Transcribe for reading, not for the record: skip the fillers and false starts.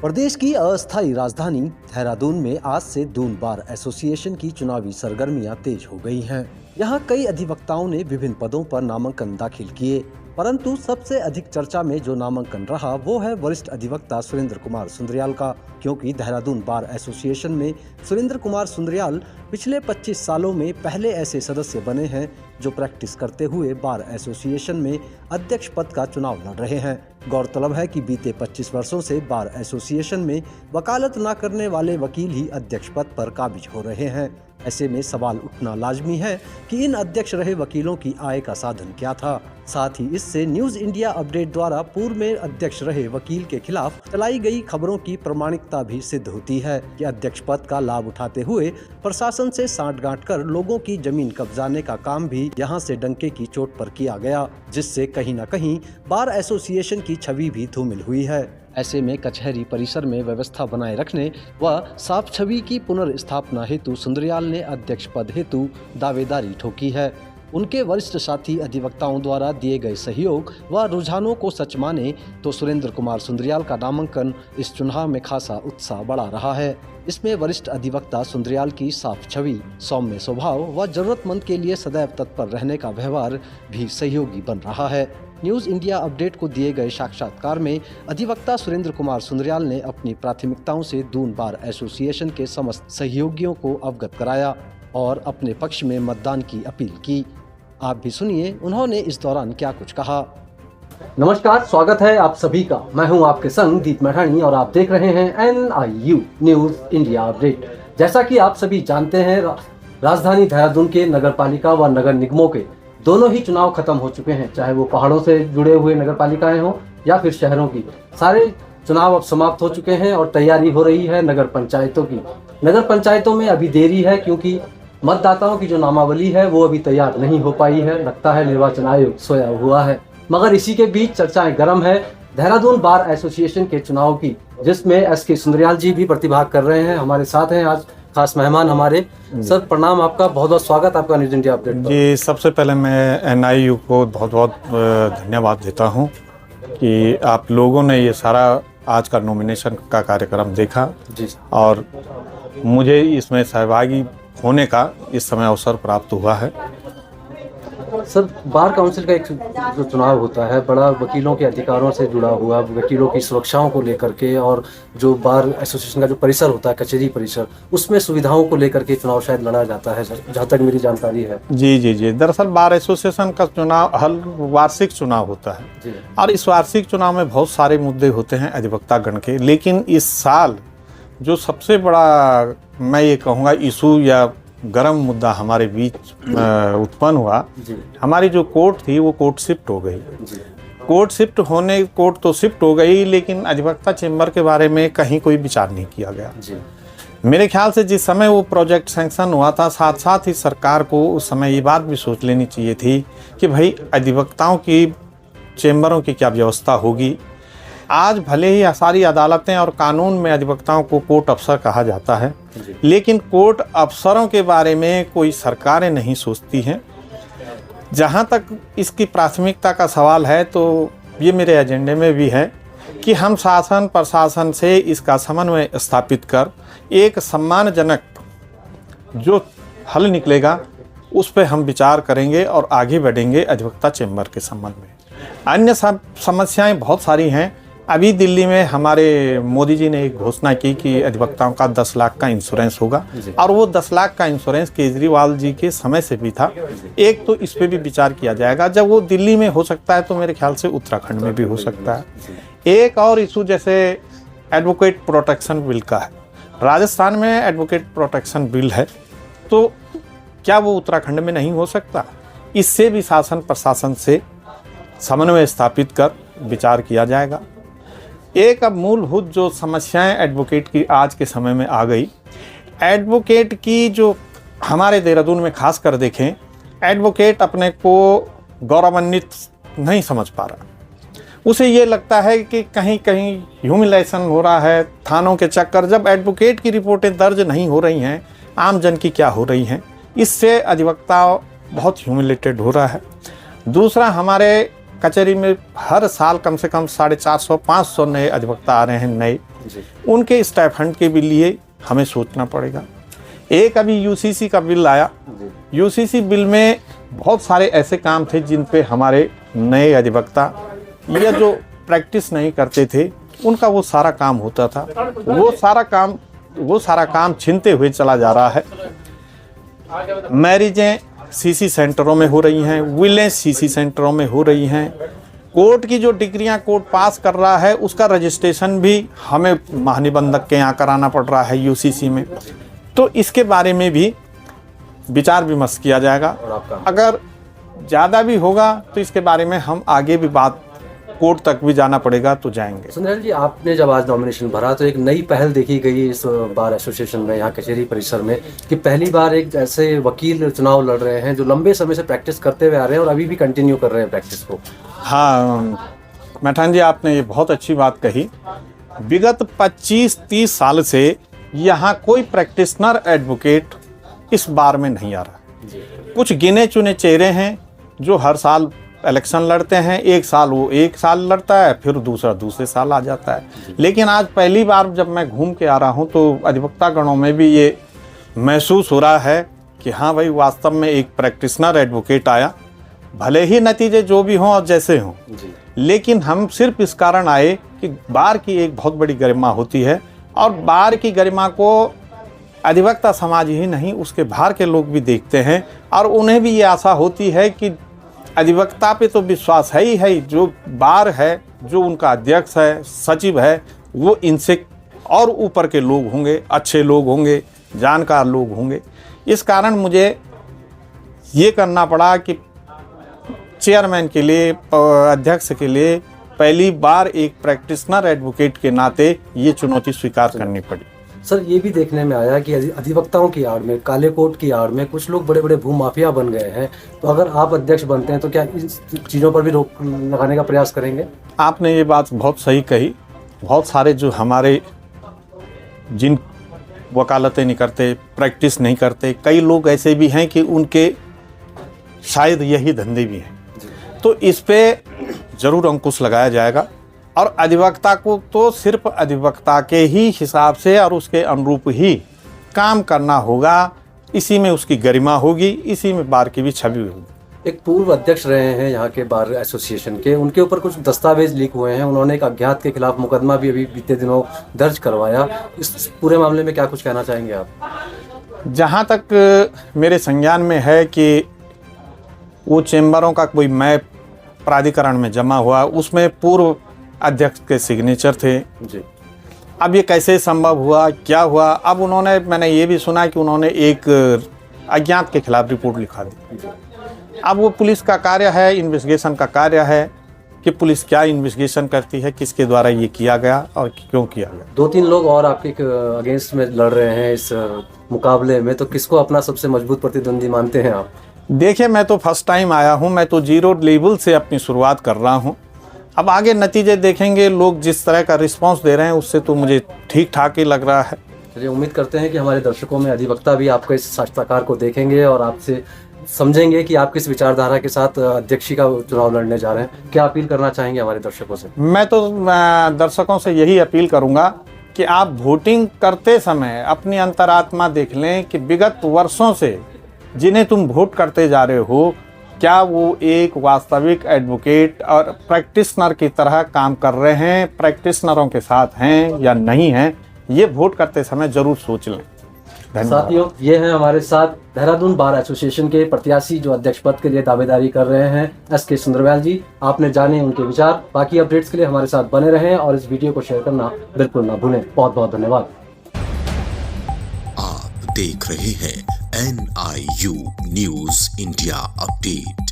प्रदेश की अस्थायी राजधानी देहरादून में आज से दून बार एसोसिएशन की चुनावी सरगर्मियां तेज हो गई हैं। यहां कई अधिवक्ताओं ने विभिन्न पदों पर नामांकन दाखिल किए, परंतु सबसे अधिक चर्चा में जो नामांकन रहा वो है वरिष्ठ अधिवक्ता सुरेंद्र कुमार सुंदरियाल का, क्योंकि देहरादून बार एसोसिएशन में सुरेंद्र कुमार सुंदरियाल पिछले 25 सालों में पहले ऐसे सदस्य बने हैं जो प्रैक्टिस करते हुए बार एसोसिएशन में अध्यक्ष पद का चुनाव लड़ रहे हैं। गौरतलब है कि बीते 25 वर्षों से बार एसोसिएशन में वकालत न करने वाले वकील ही अध्यक्ष पद पर काबिज हो रहे हैं। ऐसे में सवाल उठना लाजमी है कि इन अध्यक्ष रहे वकीलों की आय का साधन क्या था। साथ ही इससे न्यूज इंडिया अपडेट द्वारा पूर्व में अध्यक्ष रहे वकील के खिलाफ चलाई गई खबरों की प्रामाणिकता भी सिद्ध होती है कि अध्यक्ष पद का लाभ उठाते हुए प्रशासन से सांठगांठ कर लोगों की जमीन कब्जाने का काम भी यहां से डंके की चोट पर किया गया, जिससे कहीं न कहीं बार एसोसिएशन की छवि भी धूमिल हुई है। ऐसे में कचहरी परिसर में व्यवस्था बनाए रखने व साफ छवि की पुनर्स्थापना हेतु सुंदरियाल ने अध्यक्ष पद हेतु दावेदारी ठोकी है। उनके वरिष्ठ साथी अधिवक्ताओं द्वारा दिए गए सहयोग व रुझानों को सच माने तो सुरेंद्र कुमार सुंदरियाल का नामांकन इस चुनाव में खासा उत्साह बढ़ा रहा है। इसमें वरिष्ठ अधिवक्ता सुंदरियाल की साफ छवि, सौम्य स्वभाव व जरूरतमंद के लिए सदैव तत्पर रहने का व्यवहार भी सहयोगी बन रहा है। न्यूज इंडिया अपडेट को दिए गए साक्षात्कार में अधिवक्ता सुरेंद्र कुमार सुंदरियाल ने अपनी प्राथमिकताओं से दून बार एसोसिएशन के समस्त सहयोगियों को अवगत कराया और अपने पक्ष में मतदान की अपील की। आप भी सुनिए उन्होंने इस दौरान क्या कुछ कहा। नमस्कार, स्वागत है आप सभी का। मैं हूं आपके संग दीप मैठानी और आप देख रहे हैं NIU न्यूज इंडिया अपडेट। जैसा कि आप सभी जानते हैं, राजधानी देहरादून के नगर पालिका व नगर निगमों के दोनों ही चुनाव खत्म हो चुके हैं, चाहे वो पहाड़ों से जुड़े हुए नगर पालिकाएं हों या फिर शहरों की। सारे चुनाव अब समाप्त हो चुके हैं और तैयारी हो रही है नगर पंचायतों की। नगर पंचायतों में अभी देरी है क्योंकि मतदाताओं की जो नामावली है वो अभी तैयार नहीं हो पाई है। लगता है निर्वाचन आयोग सोया हुआ है। मगर इसी के बीच चर्चाएं गर्म है देहरादून बार एसोसिएशन के चुनाव की, जिसमें SK सुंदरियाल जी भी प्रतिभाग कर रहे हैं। हमारे साथ हैं आज खास मेहमान हमारे। सर प्रणाम, आपका बहुत बहुत स्वागत आपका न्यूज इंडिया अपडेट पर। जी, सबसे पहले मैं NIU को बहुत बहुत धन्यवाद देता हूं कि आप लोगों ने ये सारा आज का नॉमिनेशन का कार्यक्रम देखा जी, और मुझे इसमें सहभागी होने का इस समय अवसर प्राप्त हुआ है। सर बार काउंसिल का एक जो चुनाव होता है बड़ा वकीलों के अधिकारों से जुड़ा हुआ, वकीलों की सुरक्षाओं को लेकर के, और जो बार एसोसिएशन का जो परिसर होता है कचहरी परिसर, उसमें सुविधाओं को लेकर के चुनाव शायद लड़ा जाता है सर, जहाँ तक मेरी जानकारी है। जी जी जी, दरअसल बार एसोसिएशन का चुनाव हर वार्षिक चुनाव होता है जी, और इस वार्षिक चुनाव में बहुत सारे मुद्दे होते हैं अधिवक्तागण के। लेकिन इस साल जो सबसे बड़ा मैं ये कहूँगा इशू या गर्म मुद्दा हमारे बीच उत्पन्न हुआ, हमारी जो कोर्ट थी वो कोर्ट शिफ्ट हो गई। कोर्ट तो शिफ्ट हो गई, लेकिन अधिवक्ता चेंबर के बारे में कहीं कोई विचार नहीं किया गया। मेरे ख्याल से जिस समय वो प्रोजेक्ट सैंक्शन हुआ था, साथ साथ ही सरकार को उस समय ये बात भी सोच लेनी चाहिए थी कि भाई अधिवक्ताओं की चेंबरों की क्या व्यवस्था होगी। आज भले ही सारी अदालतें और कानून में अधिवक्ताओं को कोर्ट अफसर कहा जाता है, लेकिन कोर्ट अफसरों के बारे में कोई सरकारें नहीं सोचती हैं। जहाँ तक इसकी प्राथमिकता का सवाल है तो ये मेरे एजेंडे में भी है कि हम शासन प्रशासन से इसका समन्वय स्थापित कर एक सम्मानजनक जो हल निकलेगा उस पर हम विचार करेंगे और आगे बढ़ेंगे अधिवक्ता चेंबर के संबंध में। अन्य समस्याएं बहुत सारी हैं। अभी दिल्ली में हमारे मोदी जी ने एक घोषणा की कि अधिवक्ताओं का 10 लाख का इंश्योरेंस होगा, और वो 10 लाख का इंश्योरेंस केजरीवाल जी के समय से भी था। एक तो इस पे भी विचार किया जाएगा। जब वो दिल्ली में हो सकता है तो मेरे ख्याल से उत्तराखंड में भी हो सकता है। एक और इशू जैसे एडवोकेट प्रोटेक्शन बिल का है, राजस्थान में एडवोकेट प्रोटेक्शन बिल है, तो क्या वो उत्तराखंड में नहीं हो सकता? इससे भी शासन प्रशासन से समन्वय स्थापित कर विचार किया जाएगा। एक अब मूलभूत जो समस्याएं एडवोकेट की आज के समय में आ गई, एडवोकेट की जो हमारे देहरादून में खास कर देखें, एडवोकेट अपने को गौरवान्वित नहीं समझ पा रहा। उसे ये लगता है कि कहीं कहीं ह्यूमिलेशन हो रहा है, थानों के चक्कर। जब एडवोकेट की रिपोर्टें दर्ज नहीं हो रही हैं, आम जन की क्या हो रही हैं, इससे अधिवक्ता बहुत ह्यूमिलेटेड हो रहा है। दूसरा, हमारे कचहरी में हर साल कम से कम 450-500 नए अधिवक्ता आ रहे हैं नए, उनके स्टाइपेंड के भी लिए हमें सोचना पड़ेगा। एक अभी यूसीसी का बिल आया, यूसीसी बिल में बहुत सारे ऐसे काम थे जिन पे हमारे नए अधिवक्ता या जो प्रैक्टिस नहीं करते थे उनका वो सारा काम होता था, वो सारा काम छीनते हुए चला जा रहा है। मैरिजें सीसी सेंटरों में हो रही हैं, विलें सीसी सेंटरों में हो रही हैं, कोर्ट की जो डिग्रियां कोर्ट पास कर रहा है उसका रजिस्ट्रेशन भी हमें महानिबंधक के यहाँ कराना पड़ रहा है यूसीसी में। तो इसके बारे में भी विचार विमर्श किया जाएगा। अगर ज़्यादा भी होगा तो इसके बारे में हम आगे भी बात कोर्ट तक भी जाना पड़ेगा तो जाएंगे। सुंदर जी, आपने जब आज नॉमिनेशन भरा तो एक नई पहल देखी गई इस बार एसोसिएशन में, यहाँ कचहरी परिसर में, कि पहली बार एक ऐसे वकील चुनाव लड़ रहे हैं जो लंबे समय से प्रैक्टिस करते हुए आ रहे हैं और अभी भी कंटिन्यू कर रहे हैं प्रैक्टिस को। हाँ मैठान जी, आपने ये बहुत अच्छी बात कही। विगत 25-30 साल से यहाँ कोई प्रैक्टिशनर एडवोकेट इस बार में नहीं आ रहा। कुछ गिने चुने चेहरे हैं जो हर साल इलेक्शन लड़ते हैं, एक साल वो एक साल लड़ता है, फिर दूसरे साल आ जाता है। लेकिन आज पहली बार जब मैं घूम के आ रहा हूँ तो अधिवक्ता गणों में भी ये महसूस हो रहा है कि हाँ भाई, वास्तव में एक प्रैक्टिशनर एडवोकेट आया। भले ही नतीजे जो भी हों और जैसे हों, लेकिन हम सिर्फ इस कारण आए कि बार की एक बहुत बड़ी गरिमा होती है और बार की गरिमा को अधिवक्ता समाज ही नहीं उसके बाहर के लोग भी देखते हैं और उन्हें भी ये आशा होती है कि अधिवक्ता पे तो विश्वास है ही, जो बार है, जो उनका अध्यक्ष है, सचिव है, वो इनसे और ऊपर के लोग होंगे, अच्छे लोग होंगे, जानकार लोग होंगे। इस कारण मुझे ये करना पड़ा कि चेयरमैन के लिए, अध्यक्ष के लिए पहली बार एक प्रैक्टिशनर एडवोकेट के नाते ये चुनौती स्वीकार करनी पड़ी। सर, ये भी देखने में आया कि अधिवक्ताओं की आड़ में, काले कोट की आड़ में कुछ लोग बड़े बड़े भूमाफिया बन गए हैं। तो अगर आप अध्यक्ष बनते हैं तो क्या इन चीज़ों पर भी रोक लगाने का प्रयास करेंगे? आपने ये बात बहुत सही कही। बहुत सारे जो हमारे जिन वकालतें नहीं करते, प्रैक्टिस नहीं करते, कई लोग ऐसे भी हैं कि उनके शायद यही धंधे भी हैं। तो इस पे ज़रूर अंकुश लगाया जाएगा और अधिवक्ता को तो सिर्फ अधिवक्ता के ही हिसाब से और उसके अनुरूप ही काम करना होगा। इसी में उसकी गरिमा होगी, इसी में बार की भी छवि होगी। एक पूर्व अध्यक्ष रहे हैं यहाँ के बार एसोसिएशन के, उनके ऊपर कुछ दस्तावेज लीक हुए हैं। उन्होंने एक अज्ञात के खिलाफ मुकदमा भी अभी बीते दिनों दर्ज करवाया। इस पूरे मामले में क्या कुछ कहना चाहेंगे आप? जहाँ तक मेरे संज्ञान में है कि वो चेंबरों का कोई मैप प्राधिकरण में जमा हुआ, उसमें पूर्व अध्यक्ष के सिग्नेचर थे जी। अब ये कैसे संभव हुआ, क्या हुआ? अब उन्होंने, मैंने ये भी सुना कि उन्होंने एक अज्ञात के खिलाफ रिपोर्ट लिखा दी। अब वो पुलिस का कार्य है, इन्वेस्टिगेशन का कार्य है कि पुलिस क्या इन्वेस्टिगेशन करती है, किसके द्वारा ये किया गया और क्यों किया गया। 2-3 लोग और आपके अगेंस्ट में लड़ रहे हैं इस मुकाबले में, तो किसको अपना सबसे मजबूत प्रतिद्वंदी मानते हैं आप? देखिए, मैं तो फर्स्ट टाइम आया हूँ, मैं तो जीरो लेवल से अपनी शुरुआत कर रहा हूँ। अब आगे नतीजे देखेंगे, लोग जिस तरह का रिस्पांस दे रहे हैं उससे तो मुझे ठीक ठाक ही लग रहा है। चलिए, उम्मीद करते हैं कि हमारे दर्शकों में अधिवक्ता भी आपके इस साक्षात्कार को देखेंगे और आपसे समझेंगे कि आप किस विचारधारा के साथ अध्यक्षी का चुनाव लड़ने जा रहे हैं। क्या अपील करना चाहेंगे हमारे दर्शकों से? मैं तो दर्शकों से यही अपील करूंगा कि आप वोटिंग करते समय अपनी अंतरात्मा देख लें कि विगत वर्षों से जिन्हें तुम वोट करते जा रहे हो, क्या वो एक वास्तविक एडवोकेट और प्रैक्टिशनर की तरह काम कर रहे हैं, प्रैक्टिशनरों के साथ हैं या नहीं हैं। ये वोट करते समय जरूर सोच लें। साथियों, ये हैं हमारे साथ देहरादून बार एसोसिएशन के प्रत्याशी जो अध्यक्ष पद के लिए दावेदारी कर रहे हैं, एस.के. सुंदरवाल जी। आपने जाने उनके विचार। बाकी अपडेट्स के लिए हमारे साथ बने रहें और इस वीडियो को शेयर करना बिल्कुल ना भूलें। बहुत बहुत धन्यवाद। आप देख रहे हैं NIU न्यूज़ इंडिया अपडेट।